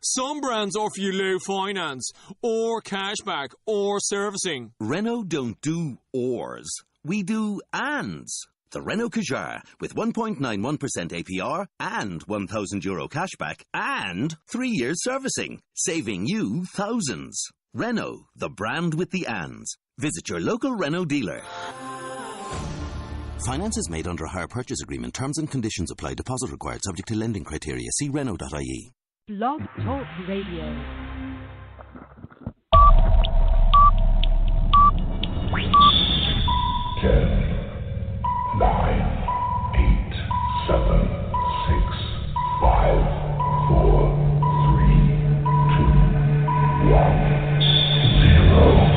Some brands offer you low finance, or cashback, or servicing. Renault don't do ors. We do ands. The Renault Kadjar with 1.91% APR and €1,000 cashback and 3 years servicing, saving you thousands. Renault, the brand with the ands. Visit your local Renault dealer. Finance is made under a hire purchase agreement. Terms and conditions apply. Deposit required subject to lending criteria. See Renault.ie. Blog Talk Radio. Ten, 9, 8, 7, 6, 5, 4, 3, 2, 1, 0.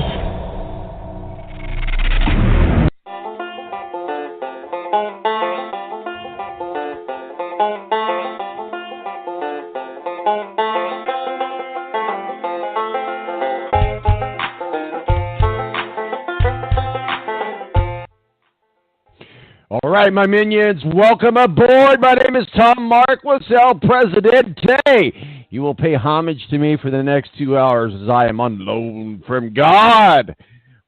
All right, my minions, welcome aboard. My name is tom-marquis, El Presidente. You will pay homage to me for the next 2 hours as I am on loan from God.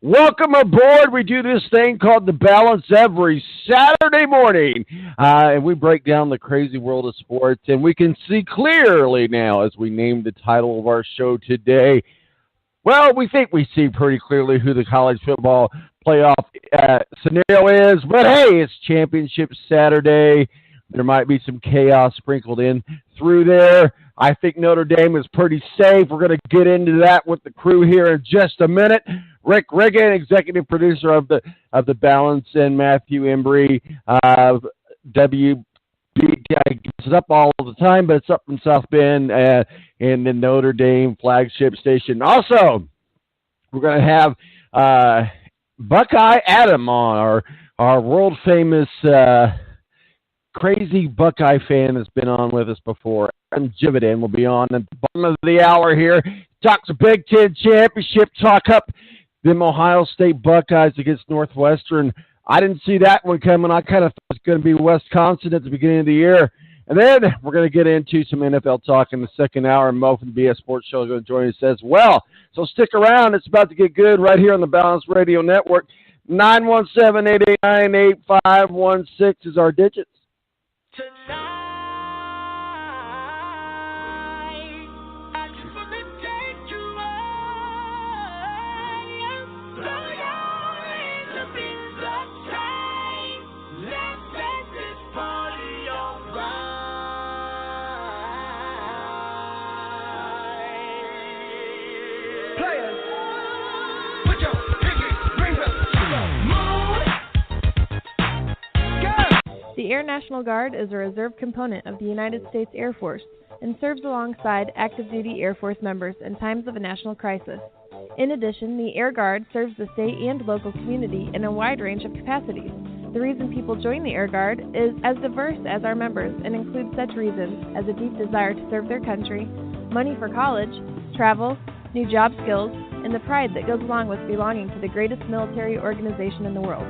Welcome aboard. We do this thing called The Balance every Saturday morning, and we break down the crazy world of sports, and we can see clearly now as we name the title of our show today. Well, we think we see pretty clearly who the college football playoff scenario is, but hey, it's championship Saturday. There might be some chaos sprinkled in through there. I think Notre Dame is pretty safe. We're going to get into that with the crew here in just a minute. Rick-riggin, executive producer of the Balance, and Matthew-embury, WB. It's up all the time, but it's up in South Bend in the Notre Dame flagship station. Also, we're going to have Buckeye Adam on, our world-famous crazy Buckeye fan that's been on with us before. Adam Jividan will be on at the bottom of the hour here. Talks a Big Ten championship, talk up them Ohio State Buckeyes against Northwestern. I didn't see that one coming. I kind of thought it was going to be Wisconsin at the beginning of the year. And then we're going to get into some NFL talk in the second hour, and Mo from the BS Sports Show is going to join us as well. So stick around. It's about to get good right here on the Balance Radio Network. 917-889-8516 is our digits. The Air National Guard is a reserve component of the United States Air Force and serves alongside active duty Air Force members in times of a national crisis. In addition, the Air Guard serves the state and local community in a wide range of capacities. The reason people join the Air Guard is as diverse as our members and includes such reasons as a deep desire to serve their country, money for college, travel, new job skills, and the pride that goes along with belonging to the greatest military organization in the world.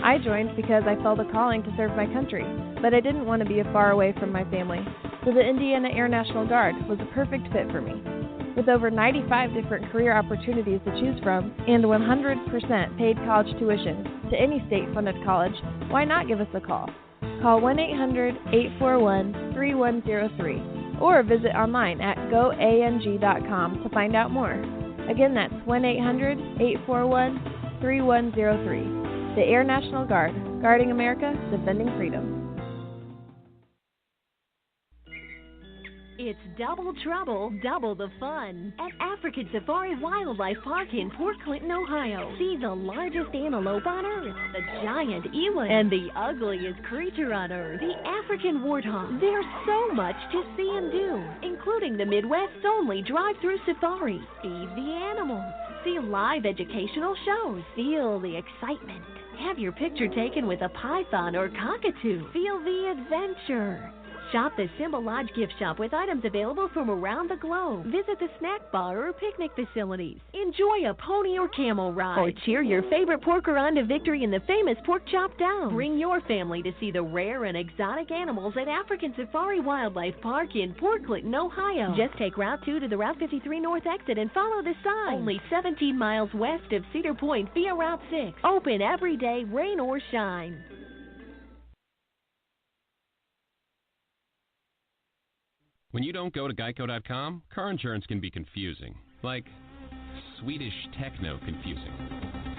I joined because I felt a calling to serve my country, but I didn't want to be far away from my family, so the Indiana Air National Guard was a perfect fit for me. With over 95 different career opportunities to choose from and 100% paid college tuition to any state-funded college, why not give us a call? Call 1-800-841-3103 or visit online at goang.com to find out more. Again, that's 1-800-841-3103. The Air National Guard, guarding America, defending freedom. It's double trouble, double the fun at African Safari Wildlife Park in Port Clinton, Ohio. See the largest antelope on Earth, the giant eland, and the ugliest creature on Earth, the African warthog. There's so much to see and do, including the Midwest's only drive-through safari. Feed the animals, see live educational shows, feel the excitement. Have your picture taken with a python or cockatoo. Feel the adventure. Shop the Symbol Lodge gift shop with items available from around the globe. Visit the snack bar or picnic facilities. Enjoy a pony or camel ride. Or cheer your favorite porker on to victory in the famous Pork Chop Down. Bring your family to see the rare and exotic animals at African Safari Wildlife Park in Port Clinton, Ohio. Just take Route 2 to the Route 53 North exit and follow the sign. Only 17 miles west of Cedar Point via Route 6. Open every day, rain or shine. When you don't go to Geico.com, car insurance can be confusing. Like Swedish techno confusing.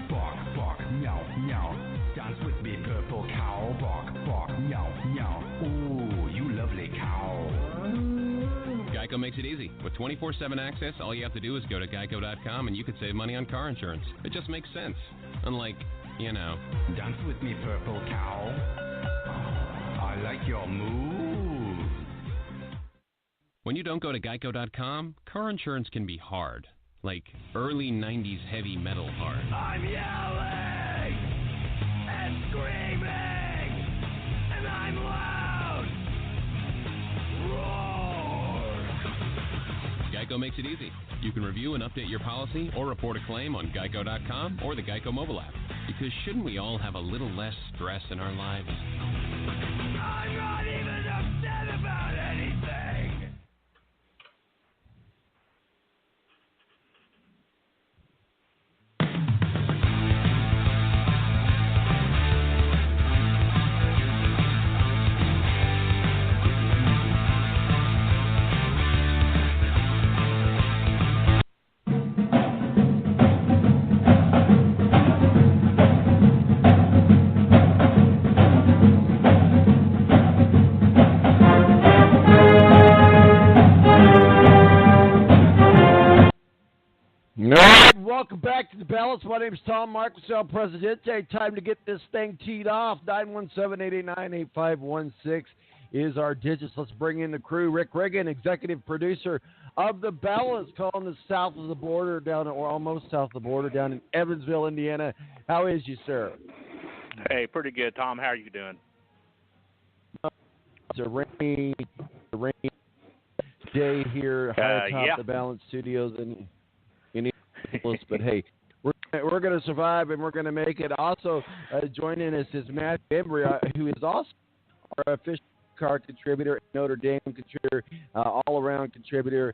Bark, bark, meow, meow. Dance with me, purple cow. Bark, bark, meow, meow. Ooh, you lovely cow. Geico makes it easy. With 24/7 access, all you have to do is go to Geico.com and you could save money on car insurance. It just makes sense. Unlike, you know. Dance with me, purple cow. I like your moves. When you don't go to Geico.com, car insurance can be hard. Like early 90s heavy metal hard. I'm yelling and screaming and I'm loud. Roar. Geico makes it easy. You can review and update your policy or report a claim on Geico.com or the Geico mobile app. Because shouldn't we all have a little less stress in our lives? I'm not even upset about anything. Welcome back to the balance. My name is Tom-Marquis, Presidente. Time to get this thing teed off. 917-889-8516 is our digits. Let's bring in the crew. Rick-Riggin, executive producer of the balance, calling us south of the border, down or almost south of the border, down in Evansville, Indiana. How is you, sir? Hey, pretty good, Tom. How are you doing? It's a rainy day here high atop the balance studios in Indianapolis, but hey, we're going to survive and we're going to make it. Also joining us is Matthew-Embury, who is also our official card contributor, Notre Dame contributor, all-around contributor,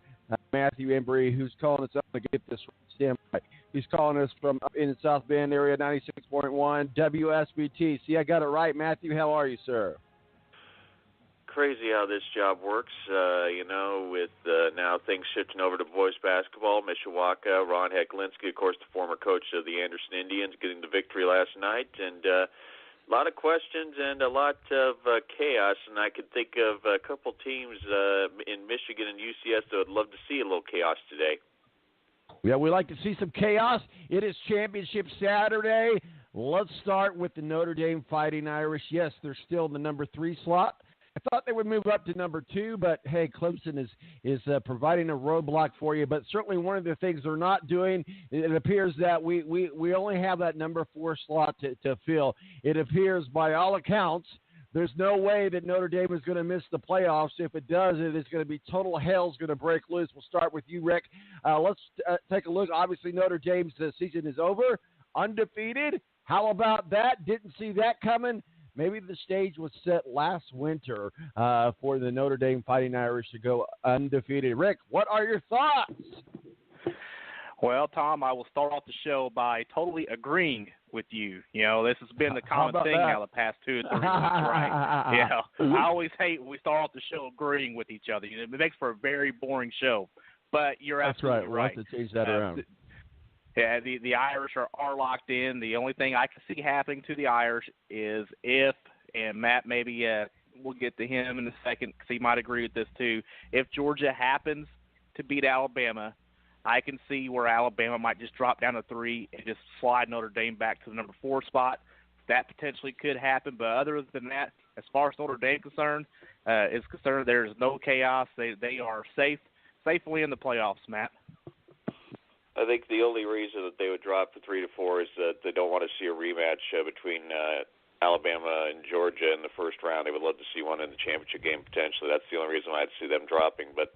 Matthew-Embury, who's calling us up to get this stand by. He's calling us from up in the South Bend area, 96.1 WSBT. See, I got it right. Matthew, how are you, sir? Crazy how this job works, with now things shifting over to boys basketball. Mishawaka, Ron Hecklinski, of course, the former coach of the Anderson Indians, getting the victory last night. And a lot of questions and a lot of chaos. And I could think of a couple teams in Michigan and UCS that would love to see a little chaos today. Yeah, we like to see some chaos. It is Championship Saturday. Let's start with the Notre Dame Fighting Irish. Yes, they're still in the number 3 slot. I thought they would move up to number 2, but hey, Clemson is providing a roadblock for you. But certainly one of the things they're not doing, it appears that we only have that number 4 slot to fill. It appears by all accounts there's no way that Notre Dame is going to miss the playoffs. If it does, it is going to be total hell's going to break loose. We'll start with you, Rick. Let's take a look. Obviously, Notre Dame's season is over, undefeated. How about that? Didn't see that coming. Maybe the stage was set last winter for the Notre Dame Fighting Irish to go undefeated. Rick, what are your thoughts? Well, Tom, I will start off the show by totally agreeing with you. You know, this has been the common thing now the past 2 or 3 weeks, right? Yeah. I always hate when we start off the show agreeing with each other. It makes for a very boring show. But you're absolutely right. We'll have to change that around. Yeah, the Irish are locked in. The only thing I can see happening to the Irish is if, and Matt maybe we'll get to him in a second because he might agree with this too, if Georgia happens to beat Alabama, I can see where Alabama might just drop down to 3 and just slide Notre Dame back to the number 4 spot. That potentially could happen, but other than that, as far as Notre Dame is concerned, there's no chaos. They are safely in the playoffs, Matt. I think the only reason that they would drop from 3 to 4 is that they don't want to see a rematch between Alabama and Georgia in the first round. They would love to see one in the championship game potentially. That's the only reason I'd see them dropping. But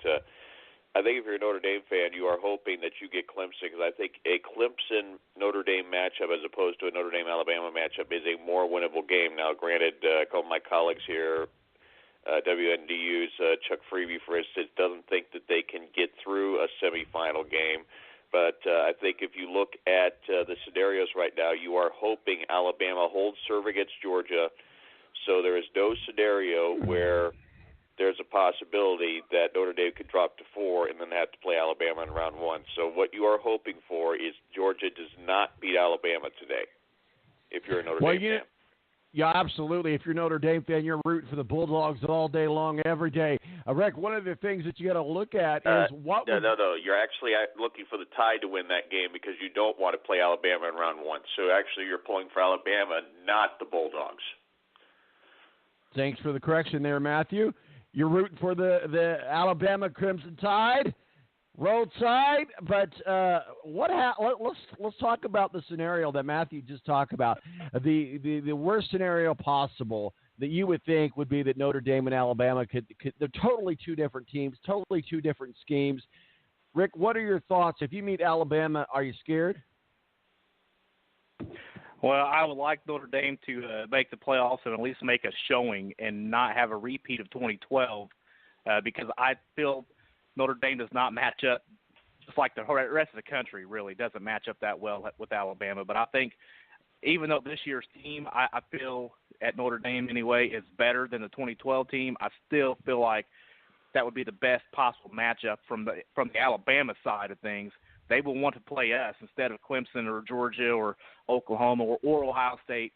I think if you're a Notre Dame fan, you are hoping that you get Clemson, because I think a Clemson-Notre Dame matchup as opposed to a Notre Dame-Alabama matchup is a more winnable game. Now, granted, a couple of my colleagues here, WNDU's Chuck Freeby, for instance, doesn't think that they can get through a semifinal game. But I think if you look at the scenarios right now, you are hoping Alabama holds serve against Georgia. So there is no scenario where there's a possibility that Notre Dame could drop to 4 and then have to play Alabama in round 1. So what you are hoping for is Georgia does not beat Alabama today, if you're a Notre Dame fan. Yeah, absolutely. If you're a Notre Dame fan, you're rooting for the Bulldogs all day long, every day. Rick, one of the things that you got to look at is what. No. You're actually looking for the Tide to win that game because you don't want to play Alabama in round 1. So actually, you're pulling for Alabama, not the Bulldogs. Thanks for the correction there, Matthew. You're rooting for the Alabama Crimson Tide, roadside. But let's talk about the scenario that Matthew just talked about. The worst scenario possible that you would think would be that Notre Dame and Alabama could they're totally two different teams, totally two different schemes. Rick, what are your thoughts? If you meet Alabama, are you scared? Well, I would like Notre Dame to make the playoffs and at least make a showing and not have a repeat of 2012 because I feel Notre Dame does not match up, just like the rest of the country really doesn't match up that well with Alabama. But I think even though this year's team, I feel at Notre Dame anyway, is better than the 2012 team, I still feel like that would be the best possible matchup from the Alabama side of things. They will want to play us instead of Clemson or Georgia or Oklahoma or Ohio State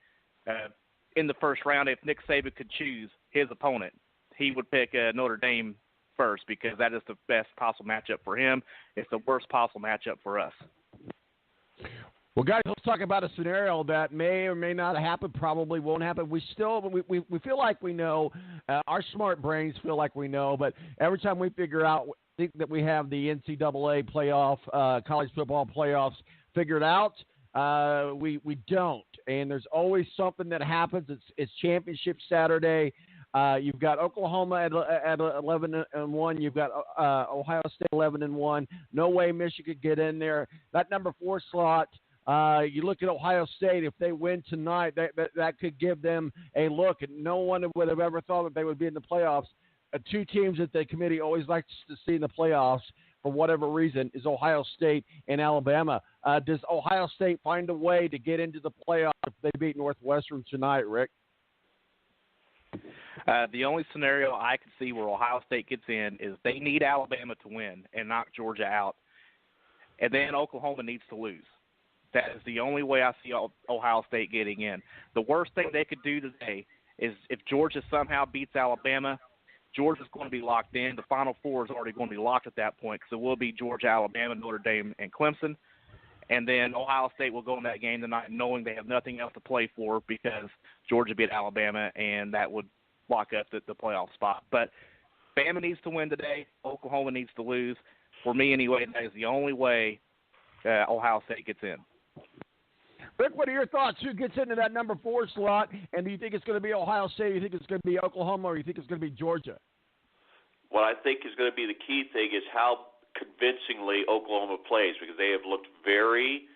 in the first round. If Nick Saban could choose his opponent, he would pick Notre Dame first because that is the best possible matchup for him. It's the worst possible matchup for us. Well, guys, let's talk about a scenario that may or may not happen, probably won't happen. We feel like we know. Our smart brains feel like we know, but every time we figure out think that we have the NCAA playoff, college football playoffs figured out, we don't. And there's always something that happens. It's championship Saturday. You've got Oklahoma at 11-1. You've got Ohio State 11-1. No way Michigan could get in there. That number 4 slot. You look at Ohio State. If they win tonight, that could give them a look. And no one would have ever thought that they would be in the playoffs. Two teams that the committee always likes to see in the playoffs for whatever reason is Ohio State and Alabama. Does Ohio State find a way to get into the playoffs if they beat Northwestern tonight, Rick? The only scenario I can see where Ohio State gets in is they need Alabama to win and knock Georgia out. And then Oklahoma needs to lose. That is the only way I see Ohio State getting in. The worst thing they could do today is if Georgia somehow beats Alabama, Georgia's going to be locked in. The Final Four is already going to be locked at that point because it will be Georgia, Alabama, Notre Dame, and Clemson. And then Ohio State will go in that game tonight knowing they have nothing else to play for because Georgia beat Alabama, and that would lock up the playoff spot. But Bama needs to win today. Oklahoma needs to lose. For me anyway, that is the only way Ohio State gets in. Rick, what are your thoughts? Who gets into that number 4 slot? And do you think it's going to be Ohio State? Do you think it's going to be Oklahoma? Or do you think it's going to be Georgia? What I think is going to be the key thing is how convincingly Oklahoma plays because they have looked very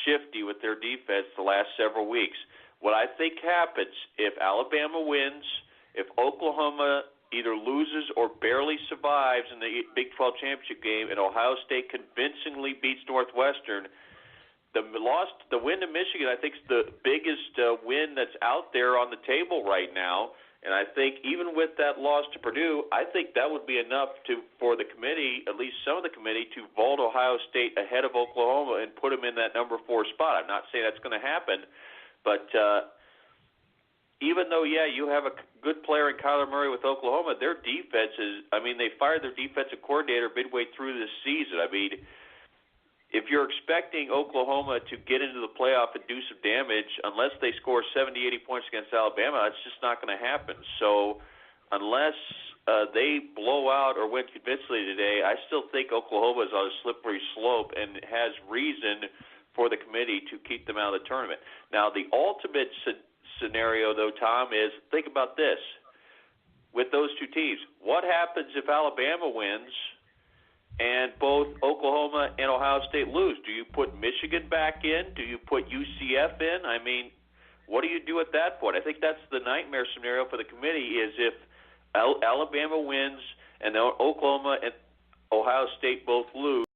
shifty with their defense the last several weeks. What I think happens if Alabama wins, if Oklahoma either loses or barely survives in the Big 12 championship game and Ohio State convincingly beats Northwestern, the win to Michigan, I think, is the biggest win that's out there on the table right now. And I think even with that loss to Purdue, I think that would be enough for the committee, at least some of the committee, to vault Ohio State ahead of Oklahoma and put them in that number 4 spot. I'm not saying that's going to happen, but even though, you have a good player in Kyler Murray with Oklahoma, their defense is – they fired their defensive coordinator midway through this season. If you're expecting Oklahoma to get into the playoff and do some damage, unless they score 70, 80 points against Alabama, it's just not going to happen. So unless they blow out or win convincingly today, I still think Oklahoma is on a slippery slope and has reason for the committee to keep them out of the tournament. Now, the ultimate scenario, though, Tom, is think about this. With those two teams, what happens if Alabama wins and both Oklahoma and Ohio State lose? Do you put Michigan back in? Do you put UCF in? I mean, what do you do at that point? I think that's the nightmare scenario for the committee is if Alabama wins and Oklahoma and Ohio State both lose.